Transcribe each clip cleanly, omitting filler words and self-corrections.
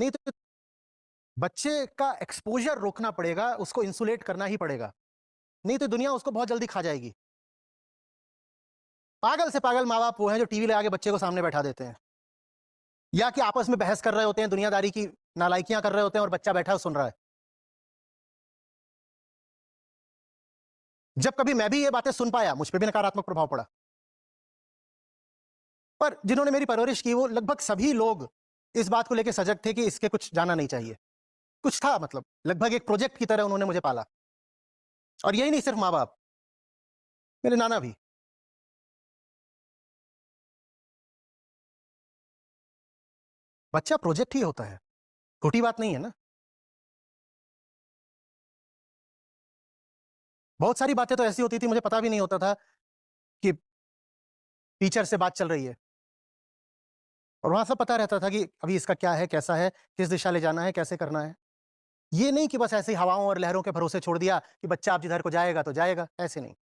नहीं तो बच्चे का एक्सपोज़र रोकना पड़ेगा, उसको इंसुलेट करना ही पड़ेगा। नहीं तो दुनिया उसको बहुत जल्दी खा जाएगी। पागल से पागल माँ-बाप वो हैं जो टीवी लगा के बच्चे को सामने बैठा देते हैं। या कि आपस में बहस कर रहे होते हैं, दुनियादारी की नालायकियाँ कर रहे होते हैं और बच्चा बैठा है सुन रहा है। जब कभी मैं भी ये बातें सुन पाया, मुझ पे भी नकारात्मक प्रभाव पड़ा। पर जिन्होंने मेरी परवरिश की वो लगभग सभी लोग इस बात को लेके सजग थे कि इसके कुछ जाना नहीं चाहिए। कुछ था मतलब, लगभग एक प्रोजेक्ट की तरह उन्होंने मुझे पाला। और यही नहीं सिर्फ माँ-बाप, मेरे नाना भी। बच्चा प्रोजेक्ट ही होता है, छोटी बात नहीं है ना। बहुत सारी बातें तो ऐसी होती थी मुझे पता भी नहीं होता था कि टीचर से बात चल रही है। और वहाँ सब पता रहता था कि अभी इसका क्या है, कैसा है, किस दिशा ले जाना है, कैसे करना है। ये नहीं कि बस ऐसे ही हवाओं और लहरों के भरोसे छोड़ दिया कि बच्चा अब जिधर को जाएगा तो जाएगा, ऐसे नहीं।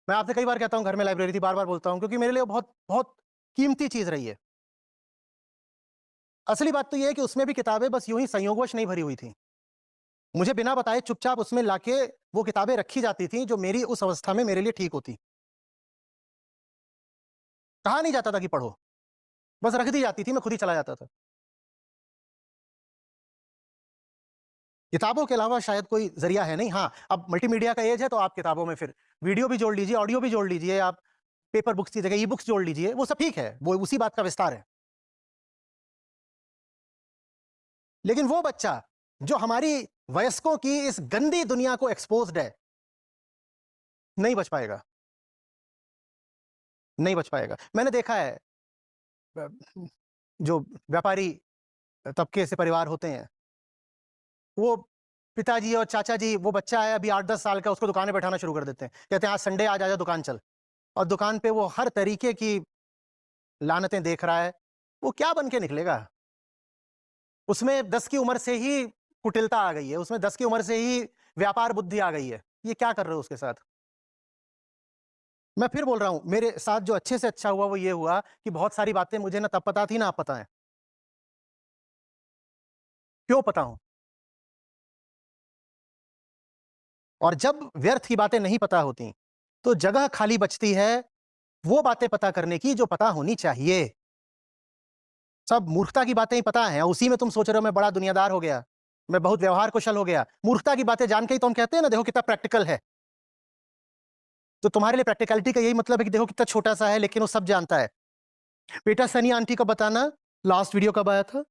मैं आपसे कई बार कहता हूँ घर में लाइब्रेरी थी, बार-बार बोलता हूँ क्योंकि मेरे लिए वो बहुत बहुत कीमती चीज़ रही है। असली बात तो ये है कि उसमें भी किताबें बस यूँ ही संयोगवश नहीं भरी हुई थी। मुझे बिना बताए चुपचाप उसमें लाके वो किताबें रखी जाती थी जो मेरी उस अवस्था में मेरे लिए ठीक होती। कहा नहीं जाता था कि पढ़ो, बस रख दी जाती थी, मैं खुद ही चला जाता था। किताबों के अलावा शायद कोई ज़रिया है नहीं। हाँ, अब मल्टीमीडिया का ऐज है तो आप किताबों में फिर वीडियो भी जोड़ लीजिए, ऑडियो भी जोड़ लीजिए, आप पेपर बुक्स की जगह ई-बुक्स जोड़ लीजिए, वो सब ठीक है, वो उसी बात का विस्तार है। लेकिन वो बच्चा जो हमारी वयस्कों की इस गंदी दुनिया को एक्सपोज़्ड है, नहीं बच पाएगा, नहीं बच पाएगा। मैंने देखा है अ, जो व्यापारी तबके से परिवार होते हैं, वो पिताजी और चाचा जी, वो बच्चा है अभी 8-10 साल का, उसको दुकान में बैठाना शुरू कर देते हैं। कहते हैं आज संडे आज आजा दुकान चल। और दुकान पे वो हर तरीके की लानतें देख रहा है। वो क्या बन के निकलेगा? उसमें 10 की उम्र से ही कुटिलता आ गई है, उसमें 10 की उम्र से ही व्यापार बुद्धि आ गई है। ये क्या कर रहे हो उसके साथ? मैं फिर बोल रहा हूँ, मेरे साथ जो अच्छे से अच्छा हुआ वो ये हुआ कि बहुत सारी बातें मुझे ना तब पता थी ना अब पता है। क्यों पता हूँ? और जब व्यर्थ की बातें नहीं पता होती, तो जगह खाली बचती है वो बातें पता करने की जो पता होनी चाहिए। सब मूर्खता की बातें ही पता हैं, उसी में तुम सोच रहे हो मैं बड़ा दुनियादार हो गया, मैं बहुत व्यवहार कुशल हो गया। मूर्खता की बातें जान के ही तो हम कहते हैं ना देखो कितना प्रैक्टिकल है। तो तुम्हारे लिए प्रैक्टिकलिटी का यही मतलब है कि देखो कितना छोटा-सा है लेकिन वो सब जानता है। बेटा सनी आंटी को बताना लास्ट वीडियो कब आया था?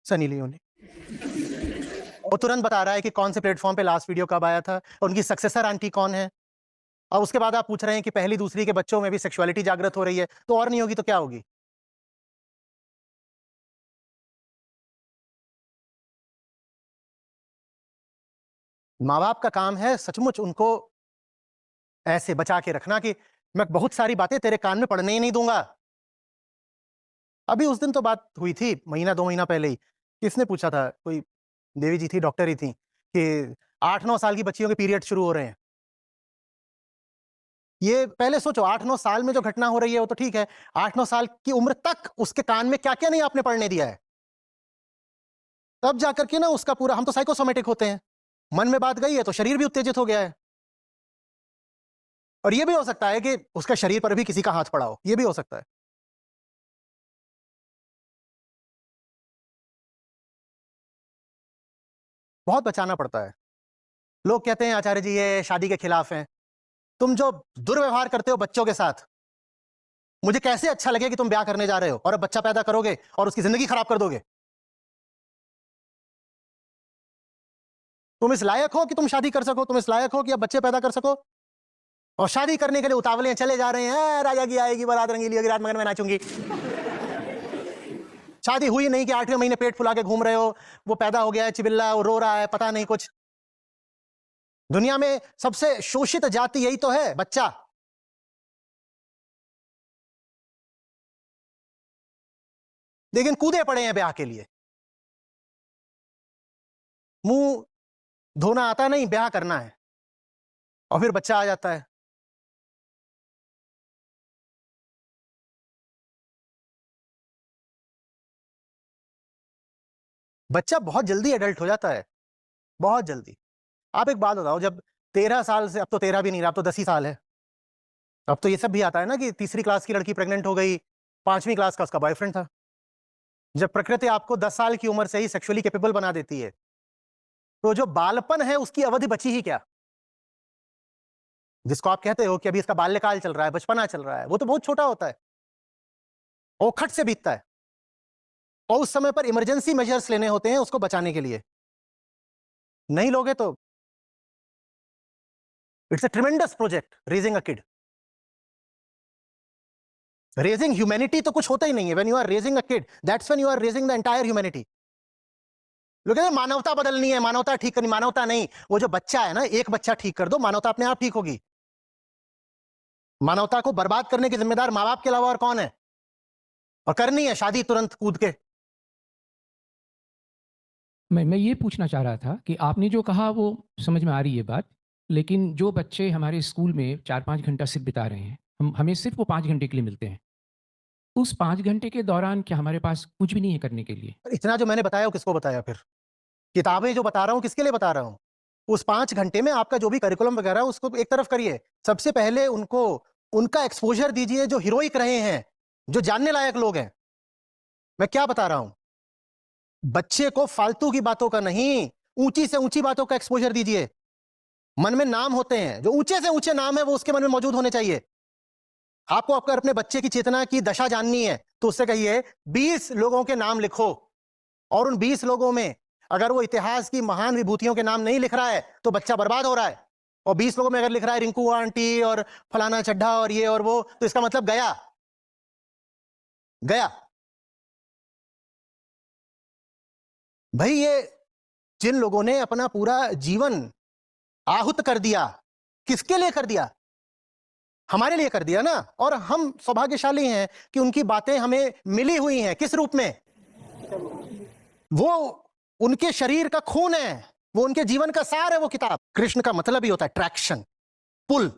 सनी लियोनी। वो तुरंत बता रहा है कि कौन से प्लेटफ़ॉर्म पे लास्ट वीडियो कब आया था, और उनकी सक्सेसर आंटी कौन है? और उसके बाद आप पूछ रहे हैं कि पहली दूसरी के बच्चों में भी सेक्सुअलिटी जागृत हो रही है, तो और नहीं होगी तो क्या होगी? माँ-बाप का काम है सचमुच उनको ऐसे बचा के रखना कि मैं बहुत सारी बातें तेरे कान में पड़ने ही नहीं दूँगा। अभी उस दिन तो बात हुई थी, महीना 2 महीना पहले ही। किसने पूछा था? कोई देवी जी थी, डॉक्टर ही थी कि 8-9 साल की बच्चियों के पीरियड शुरू हो रहे हैं। ये पहले सोचो 8-9 साल में जो घटना हो रही है वो तो ठीक है। 8-9 साल की उम्र तक उसके कान में क्या-क्या नहीं आपने पड़ने दिया है। तब जाकर के ना उसका पूरा, हम तो साइकोसोमैटिक होते हैं। मन में बात गई है तो शरीर भी उत्तेजित हो गया है। और ये भी हो सकता है कि उसके शरीर पर भी किसी का हाथ पड़ा हो, ये भी हो सकता है। बहुत बचाना पड़ता है। लोग कहते हैं आचार्य जी ये शादी के खिलाफ हैं। तुम जो दुर्व्यवहार करते हो बच्चों के साथ, मुझे कैसे अच्छा लगे कि तुम ब्याह करने जा रहे हो और अब बच्चा पैदा करोगे और उसकी ज़िंदगी खराब कर दोगे। तुम इस लायक हो कि तुम शादी कर सको, तुम इस लायक हो कि अब बच्चे पैदा कर सको, और शादी करने के लिए उतावले हैं, चले जा रहे हैं, राजा की आएगी बारात, रंगीली होगी रात, मगर मैं नाचूंगी। शादी हुई नहीं कि 8वें महीने पेट फुला के घूम रहे हो, वो पैदा हो गया है, चिबिल्ला, वो रो रहा है, पता नहीं कुछ। दुनिया में सबसे शोषित जाति यही तो है, बच्चा। लेकिन कूदे पड़े हैं ब्याह के लिए। मुंह धोना आता नहीं, ब्याह करना है, और फिर बच्चा आ जाता है। बच्चा बहुत जल्दी एडल्ट हो जाता है, बहुत जल्दी। आप एक बात बताओ, जब 13 साल से, अब तो 13 भी नहीं रहा, अब तो 10 ही साल है, अब तो ये सब भी आता है ना कि तीसरी क्लास की लड़की प्रेग्नेंट हो गई, 5वीं क्लास का उसका बॉयफ्रेंड था। जब प्रकृति आपको 10 साल की उम्र से ही सेक्सुअली कैपेबल बना देती है, तो जो बालपन है उसकी अवधि बची ही क्या? जिसको आप कहते हो कि अभी इसका बाल्यकाल चल रहा है, बचपना चल रहा है, वो तो बहुत छोटा होता है, औखट से बीतता है। और उस समय पर इमरजेंसी मेजर्स लेने होते हैं उसको बचाने के लिए। नहीं लोगे तो it's a tremendous project raising a kid. Raising humanity तो कुछ होता ही नहीं है। When you are raising a kid, that's when you are raising the entire humanity. लोग कहते हैं मानवता बदलनी है, मानवता ठीक करनी, मानवता नहीं। वो जो बच्चा है ना, एक बच्चा ठीक कर दो, मानवता अपने आप ठीक होगी। मानवता को बर्बाद करने की जिम्मेदार माँ बाप के अलावा और कौन है? और करनी है शादी तुरंत कूद के। मैं ये पूछना चाह रहा था कि आपने जो कहा वो समझ में आ रही है बात, लेकिन जो बच्चे हमारे स्कूल में 4-5 घंटा सिर्फ बिता रहे हैं, हमें सिर्फ वो 5 घंटे के लिए मिलते हैं। उस 5 घंटे के दौरान क्या हमारे पास कुछ भी नहीं है करने के लिए? इतना जो मैंने बताया वो किसको बताया फिर? किताबें जो बता रहा हूं किसके लिए बता रहा हूं? उस 5 घंटे में आपका जो भी करिकुलम वगैरह है उसको एक तरफ करिए। सबसे पहले उनको उनका एक्सपोजर दीजिए जो हीरोइक रहे हैं, जो जानने लायक लोग हैं। मैं क्या बता रहा हूं? बच्चे को फालतू की बातों का नहीं, ऊंची से ऊंची बातों का एक्सपोजर दीजिए। मन में नाम होते हैं, जो ऊंचे से ऊंचे नाम है वो उसके मन में मौजूद होने चाहिए। आपको अगर अपने बच्चे की चेतना की दशा जाननी है तो उससे कहिए 20 लोगों के नाम लिखो, और उन 20 लोगों में अगर वो इतिहास की महान विभूतियों के नाम नहीं लिख रहा है तो बच्चा बर्बाद हो रहा है। और 20 लोगों में अगर लिख रहा है रिंकू आंटी और फलाना चड्ढा और ये और वो, तो इसका मतलब गया गया। भाई ये जिन लोगों ने अपना पूरा जीवन आहुत कर दिया, किसके लिए कर दिया? हमारे लिए कर दिया ना। और हम सौभाग्यशाली हैं कि उनकी बातें हमें मिली हुई हैं। किस रूप में? वो उनके शरीर का खून है, वो उनके जीवन का सार है वो किताब। कृष्ण का मतलब ही होता है ट्रैक्शन, पुल।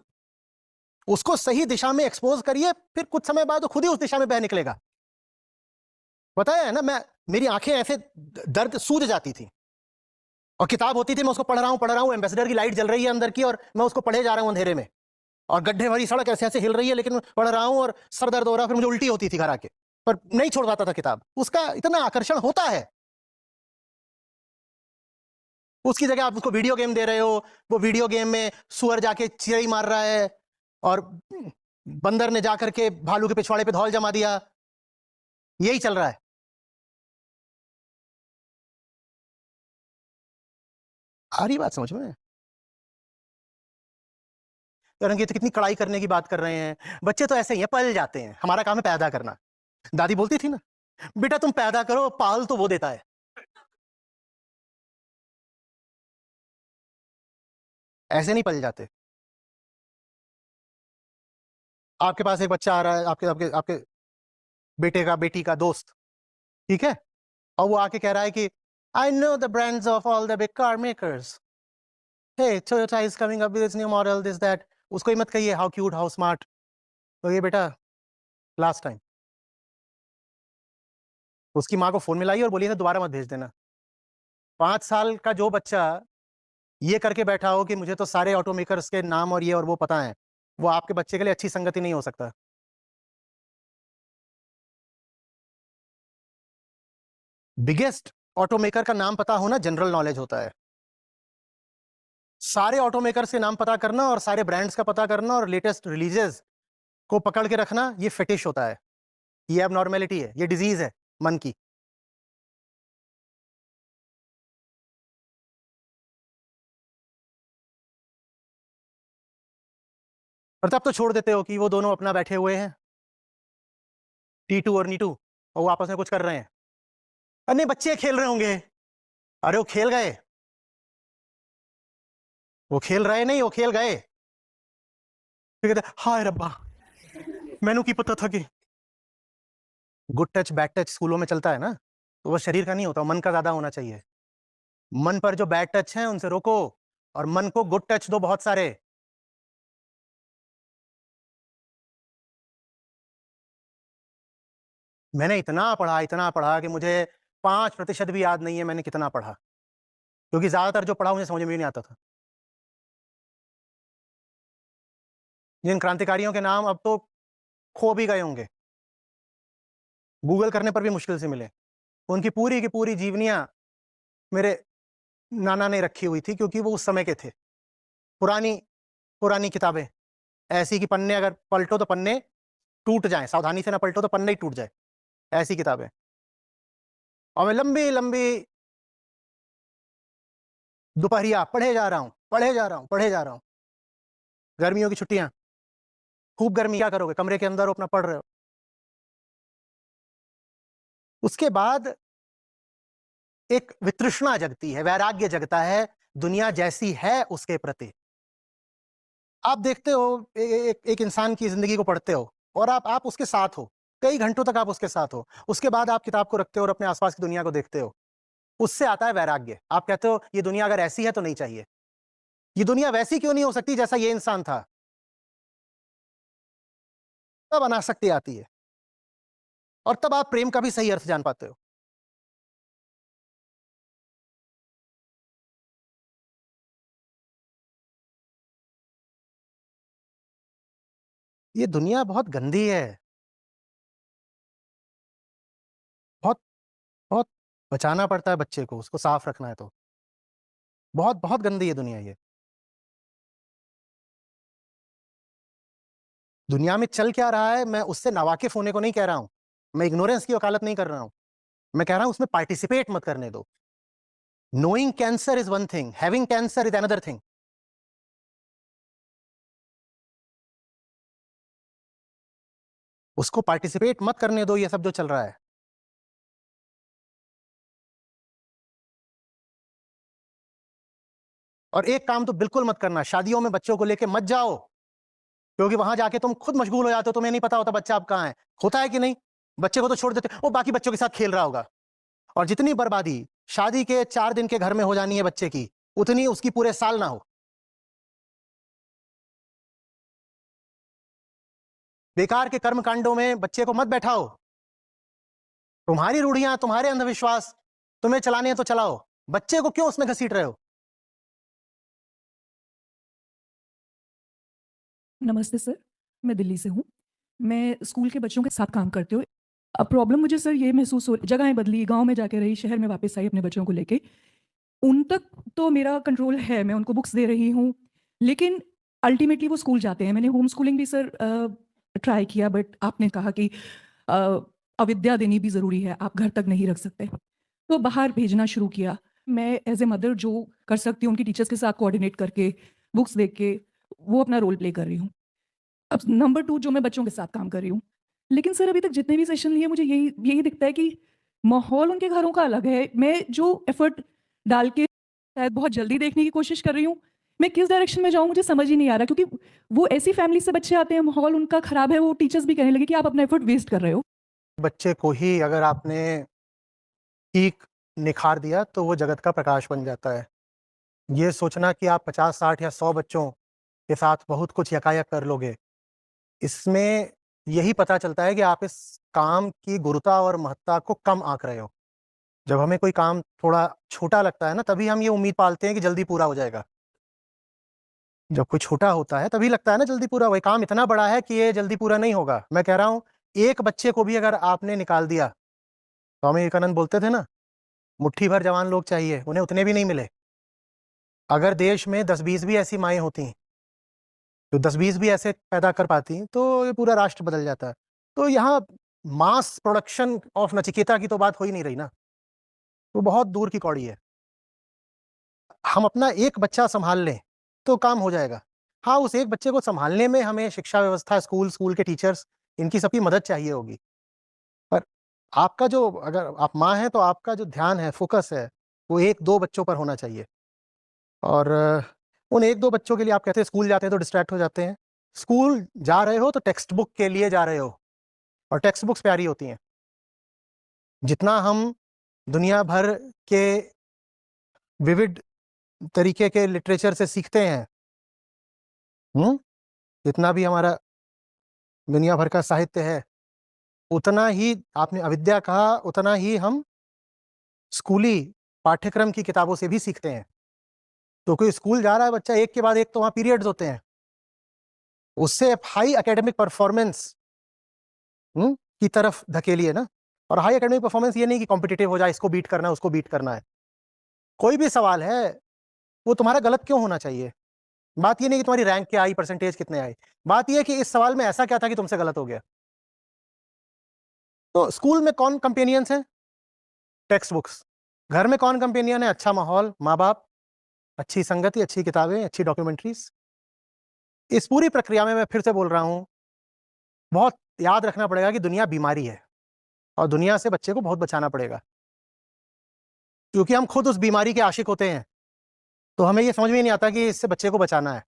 उसको सही दिशा में एक्सपोज करिए, फिर कुछ समय बाद वो खुद ही उस दिशा में बह निकलेगा। बताया है ना, मेरी आंखें ऐसे दर्द सूज जाती थी, और किताब होती थी, मैं उसको पढ़ रहा हूं, एम्बेसडर की लाइट जल रही है अंदर की, और मैं उसको पढ़े जा रहा हूं अंधेरे में, और गड्ढे भरी सड़क ऐसे ऐसे हिल रही है, लेकिन पढ़ रहा हूं और सर दर्द हो रहा है, फिर मुझे उल्टी होती थी घर आके, पर नहीं छोड़ पाता था किताब। उसका इतना आकर्षण होता है। उसकी जगह आप उसको वीडियो गेम दे रहे हो, वो वीडियो गेम में सुअर जाके चिड़ई मार रहा है, और बंदर ने जाकर के भालू के पिछवाड़े पे धौल जमा दिया। यही चल रहा है। आ रही बात समझ में? रंगे तो कितनी कड़ाई करने की बात कर रहे हैं। बच्चे तो ऐसे ही है, पल जाते हैं, हमारा काम है पैदा करना। दादी बोलती थी ना, बेटा तुम पैदा करो, पाल तो वो देता है। ऐसे नहीं पल जाते। आपके पास एक बच्चा आ रहा है, आपके आपके आपके बेटे का बेटी का दोस्त, ठीक है, और वो आके कह रहा है कि I know the brands of all the big car makers, hey Toyota is coming up with its new model this that. उसको ही मत कहिए हाउ क्यूट हाउ स्मार्ट। तो ये बेटा लास्ट टाइम। उसकी माँ को फोन मिलाई और बोली था दोबारा मत भेज देना। 5 साल का जो बच्चा ये करके बैठा हो कि मुझे तो सारे ऑटो मेकर्स के नाम और ये और वो पता है, वो आपके बच्चे के लिए अच्छी संगति नहीं हो सकता। बिगेस्ट ऑटो मेकर का नाम पता होना जनरल नॉलेज होता है। सारे ऑटो मेकर्स के नाम पता करना और सारे ब्रांड्स का पता करना और लेटेस्ट रिलीजेस को पकड़ के रखना, ये फिटिश होता है, ये अब नॉर्मेलिटी है, ये डिजीज है मन की। और तब तो छोड़ देते हो कि वो दोनों अपना बैठे हुए हैं, टीटू और नीटू, और वो आपस में कुछ कर रहे हैं। अरे नहीं, बच्चे खेल रहे होंगे। अरे वो खेल गए, वो खेल रहे नहीं, वो खेल गए। फिर कहते हाय रब्बा, मैनू की पता था कि गुड टच बैड टच स्कूलों में चलता है ना, तो वो शरीर का नहीं होता, मन का ज्यादा होना चाहिए। मन पर जो बैड टच है उनसे रोको, और मन को गुड टच दो बहुत सारे। मैंने इतना पढ़ा कि मुझे 5% भी याद नहीं है मैंने कितना पढ़ा, क्योंकि ज़्यादातर जो पढ़ा मुझे समझ में भी नहीं आता था। जिन क्रांतिकारियों के नाम अब तो खो भी गए होंगे, गूगल करने पर भी मुश्किल से मिले। उनकी पूरी की पूरी जीवनियाँ मेरे नाना ने रखी हुई थी, क्योंकि वो उस समय के थे। पुरानी पुरानी किताबें, ऐसी कि पन्ने अगर पलटो तो पन्ने टूट जाएँ, सावधानी से ना पलटो तो पन्ने ही टूट जाए, ऐसी किताबें। और मैं लंबी-लंबी दोपहरिया पढ़े जा रहा हूँ, पढ़े जा रहा हूँ, पढ़े जा रहा हूँ। गर्मियों की छुट्टियाँ, खूब गर्मी, क्या करोगे? कमरे के अंदर हो, अपना पढ़ रहे हो। उसके बाद एक वितृष्णा जगती है, वैराग्य जगता है, दुनिया जैसी है उसके प्रति। आप देखते हो एक इंसान की ज़िंदगी को पढ़ते हो और आप उसके साथ हो, कई घंटों तक आप उसके साथ हो। उसके बाद आप किताब को रखते हो और अपने आस-पास की दुनिया को देखते हो। उससे आता है वैराग्य। आप कहते हो ये दुनिया अगर ऐसी है तो नहीं चाहिए। ये दुनिया वैसी क्यों नहीं हो सकती जैसा ये इंसान था? तब अनासक्ति आती है और तब आप प्रेम का भी सही अर्थ जान पाते हो। ये दुनिया बहुत गंदी है, बहुत बहुत बचाना पड़ता है बच्चे को, उसको साफ रखना है तो। बहुत बहुत गंदी है दुनिया ये। दुनिया में चल क्या रहा है, मैं उससे नावाकिफ़ होने को नहीं कह रहा हूँ। मैं इग्नोरेंस की वकालत नहीं कर रहा हूँ। मैं कह रहा हूँ उसमें पार्टिसिपेट मत करने दो। Knowing cancer is one thing, having cancer is another thing. उसको पार्टिसिपेट मत करने दो ये सब जो चल रहा है। और एक काम तो बिल्कुल मत करना, शादियों में बच्चों को लेके मत जाओ, क्योंकि वहाँ जाके तुम खुद मशगूल हो जाते हो, तुम्हें नहीं पता होता बच्चा अब कहाँ है। होता है कि नहीं? बच्चे को तो छोड़ देते, वो बाकी बच्चों के साथ खेल रहा होगा। और जितनी बर्बादी शादी के 4 दिन के घर में हो जानी है बच्चे की, उतनी उसकी पूरे साल ना हो। बेकार के कर्म कांडों में बच्चे को मत बैठाओ। तुम्हारी रूढ़ियां, तुम्हारे अंधविश्वास, तुम्हें चलाने हैं तो चलाओ। बच्चे को क्यों उसमें घसीट रहे हो? नमस्ते सर, मैं दिल्ली से हूँ। मैं स्कूल के बच्चों के साथ काम करती हूँ। अब प्रॉब्लम मुझे सर ये महसूस हो, जगहें बदली, गाँव में जाके रही, शहर में वापस आई अपने बच्चों को लेके। उन तक तो मेरा कंट्रोल है, मैं उनको बुक्स दे रही हूँ, लेकिन अल्टीमेटली वो स्कूल जाते हैं। मैंने होम स्कूलिंग भी सर ट्राई किया, बट आपने कहा कि अ, अविद्या देनी भी ज़रूरी है, आप घर तक नहीं रख सकते। तो बाहर भेजना शुरू किया। मैं एज़ ए मदर जो कर सकती हूँ, उनकी टीचर्स के साथ कोऑर्डिनेट करके, बुक्स देख के, वो अपना रोल प्ले कर रही हूँ। अब नंबर 2 जो मैं बच्चों के साथ काम कर रही हूँ। लेकिन सर अभी तक जितने भी सेशन लिए मुझे यही यही दिखता है कि माहौल उनके घरों का अलग है। मैं जो एफर्ट डाल के शायद बहुत जल्दी देखने की कोशिश कर रही हूँ, मैं किस डायरेक्शन में जाऊँ मुझे समझ ही नहीं आ रहा, क्योंकि वो ऐसी फैमिली से बच्चे आते हैं, माहौल उनका खराब है, वो टीचर्स भी कहने लगे कि आप अपना एफर्ट वेस्ट कर रहे हो। बच्चे को ही अगर आपने ठीक निखार दिया तो वो जगत का प्रकाश बन जाता है। ये सोचना कि आप 50, 60 या 100 बच्चों के साथ बहुत कुछ यकायक कर लोगे, इसमें यही पता चलता है कि आप इस काम की गुरुता और महत्ता को कम आँक रहे हो। जब हमें कोई काम थोड़ा छोटा लगता है ना, तभी हम ये उम्मीद पालते हैं कि जल्दी पूरा हो जाएगा। जब कोई छोटा होता है, तभी लगता है ना जल्दी पूरा होगा, ये काम इतना बड़ा है कि ये जल्दी पूरा नहीं होगा। मैं कह रहा हूँ, एक बच्चे को भी अगर आपने निकाल दिया, स्वामी विवेकानंद बोलते थे ना, मुट्ठी भर जवान लोग चाहिए, उन्हें उतने भी नहीं मिले। अगर देश में 10-20 भी ऐसी माएँ होती, तो 10-20 भी ऐसे पैदा कर पाती, तो ये पूरा राष्ट्र बदल जाता। तो यहाँ मास प्रोडक्शन ऑफ नचिकेता की तो बात हो ही नहीं रही ना, वो बहुत दूर की कौड़ी है। हम अपना एक बच्चा सँभाल लें, तो काम हो जाएगा। हाँ, उस एक बच्चे को सँभालने में हमें शिक्षा व्यवस्था, स्कूल, स्कूल के टीचर्स, इनकी सबकी मदद चाहिए होगी। पर आपका जो, अगर आप माँ हैं, तो आपका जो ध्यान है, फ़ोकस है, वो 1-2 बच्चों पर होना चाहिए। और उन 1-2 बच्चों के लिए आप कहते हैं स्कूल जाते हैं तो डिस्ट्रैक्ट हो जाते हैं। स्कूल जा रहे हो तो टेक्स्ट बुक के लिए जा रहे हो, और टेक्स्ट बुक्स प्यारी होती हैं। जितना हम दुनिया भर के विविध तरीके के लिटरेचर से सीखते हैं, हुँ? जितना भी हमारा दुनिया भर का साहित्य है, उतना ही आपने अविद्या कहा, उतना ही हम स्कूली पाठ्यक्रम की किताबों से भी सीखते हैं। तो कोई स्कूल जा रहा है बच्चा, एक के बाद एक तो वहाँ पीरियड्स होते हैं। उससे हाई एकेडमिक परफॉर्मेंस की तरफ धकेलिए ना। और हाई एकेडमिक परफॉर्मेंस ये नहीं कि कॉम्पिटिटिव हो जाए, इसको बीट करना है, उसको बीट करना है। कोई भी सवाल है, वो तुम्हारा गलत क्यों होना चाहिए? बात ये नहीं कि तुम्हारी रैंक क्या आई, परसेंटेज कितने आए। बात ये है कि इस सवाल में ऐसा क्या था कि तुमसे गलत हो गया। तो स्कूल में कौन कंपेनियंस हैं? Text books. घर में कौन कंपेनियन है? अच्छा माहौल, माँ-बाप, अच्छी संगति, अच्छी किताबें, अच्छी डॉक्यूमेंट्रीज। इस पूरी प्रक्रिया में मैं फिर से बोल रहा हूँ, बहुत याद रखना पड़ेगा कि दुनिया बीमारी है और दुनिया से बच्चे को बहुत बचाना पड़ेगा। क्योंकि हम खुद उस बीमारी के आशिक होते हैं, तो हमें ये समझ में नहीं आता कि इससे बच्चे को बचाना है।